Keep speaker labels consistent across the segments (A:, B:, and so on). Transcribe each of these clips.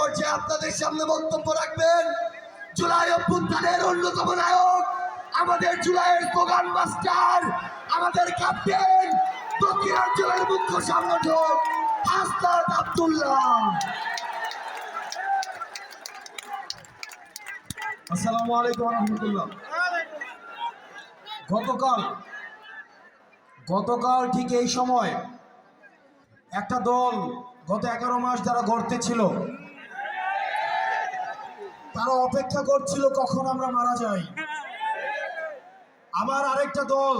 A: পর্যায়ে আপনাদের সামনে বক্তব্য রাখবেন জুলাই অভ্যুত্থানের অন্যতম নায়ক, আমাদের জুলাইয়ের স্লোগান মাস্টার, আমাদের ক্যাপ্টেন, দক্ষিণাঞ্চলের মুখ্য সংগঠক হাসনাত আব্দুল্লাহ।
B: আসসালামু আলাইকুম রহমতুল্লাহ। গতকাল ঠিক এই সময় একটা দল গত 11 মাস যারা গড়তে ছিল, তারা অপেক্ষা করছিল কখন আমরা মারা যাই। আমার আরেকটা দল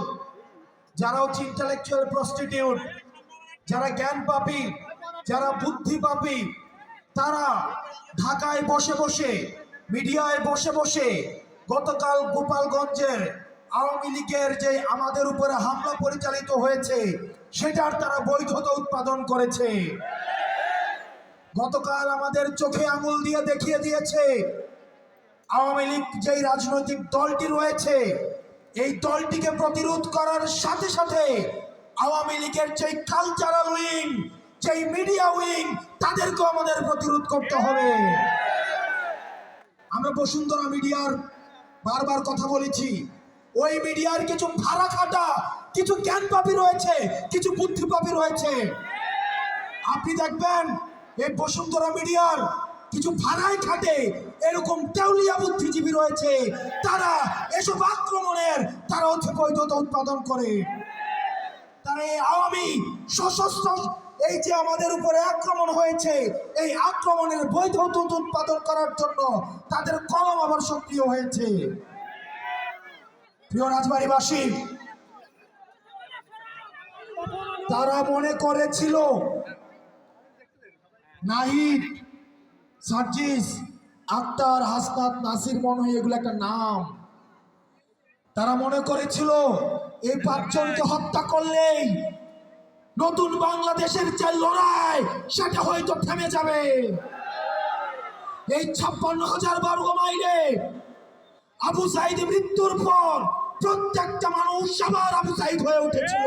B: যারা হচ্ছে ইন্টালেকচুয়াল প্রস্টিটিউট, যারা জ্ঞান পাপী, যারা বুদ্ধি পাপী, তারা ঢাকায় বসে বসে, মিডিয়ায় বসে বসে গতকাল গোপালগঞ্জের আওয়ামী লীগের যে আমাদের উপরে হামলা পরিচালিত হয়েছে সেটার তারা বৈধতা উৎপাদন করেছে। গতকাল আমাদের চোখে আঙুল দিয়ে দেখিয়ে দিয়েছে আওয়ামী লীগ যেই রাজনৈতিক দলটি রয়েছে, এই দলটিকে প্রতিরোধ করার সাথে সাথে আওয়ামী লীগের যেই কালচারাল উইং, যেই মিডিয়া উইং, তাদেরকেও আমাদের প্রতিরোধ করতে হবে। আমরা বসুন্ধরা মিডিয়ার বারবার কথা বলেছি, ওই মিডিয়ার কিছু ভাড়া খাটা, কিছু জ্ঞানপাপী রয়েছে, কিছু বুদ্ধিপাপী রয়েছে। আপনি দেখবেন এই বসুন্ধরা মিডিয়ার কিছু ভাড়ায় খাটে এরকম দেউলিয়া বুদ্ধিজীবী রয়েছে, তারা এসব আক্রমণের তারা হচ্ছে বৈধতা উৎপাদন করে। তারা এই আওয়ামী সশস্ত্র এই যে আমাদের উপরে আক্রমণ হয়েছে, এই আক্রমণের বৈধতা উৎপাদন করার জন্য তাদের কলম আবার সক্রিয় হয়েছে। প্রিয় রাজবাড়ীবাসী, তারা মনে করেছিল নাহিদ, সার্জিস, আক্তার, হাসনাত, নাসির, মনে এগুলো একটা নাম। তারা মনে করেছিল এই 5 জনকে হত্যা করলেই নতুন বাংলাদেশের যে লড়াই সেটা হয়তো থেমে যাবে। এই 56,000 বর্গ মাইলে আবু সাইদ মৃত্যুর পর প্রত্যেকটা মানুষ আবার আবু সাইদ হয়ে উঠেছিল।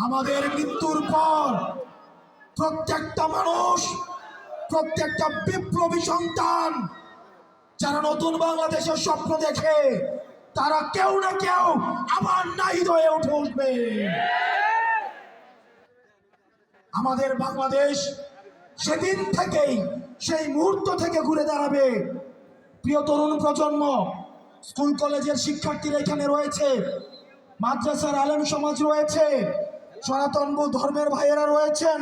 B: আমাদের মৃত্যুর পর প্রত্যেকটা মানুষ, প্রত্যেকটা বিপ্লবী সন্তান যারা নতুন বাংলাদেশের স্বপ্ন দেখে, তারা কেউ না কেউ আবার নাহিদ হয়ে উঠবে। আমাদের বাংলাদেশ সেদিন থেকেই, সেই মুহূর্ত থেকে ঘুরে দাঁড়াবে। প্রিয় তরুণ প্রজন্ম, স্কুল কলেজের শিক্ষার্থীরা এখানে রয়েছে, মাদ্রাসার আলেম সমাজ রয়েছে, সনাতন ধর্মের ভাইয়েরা রয়েছেন।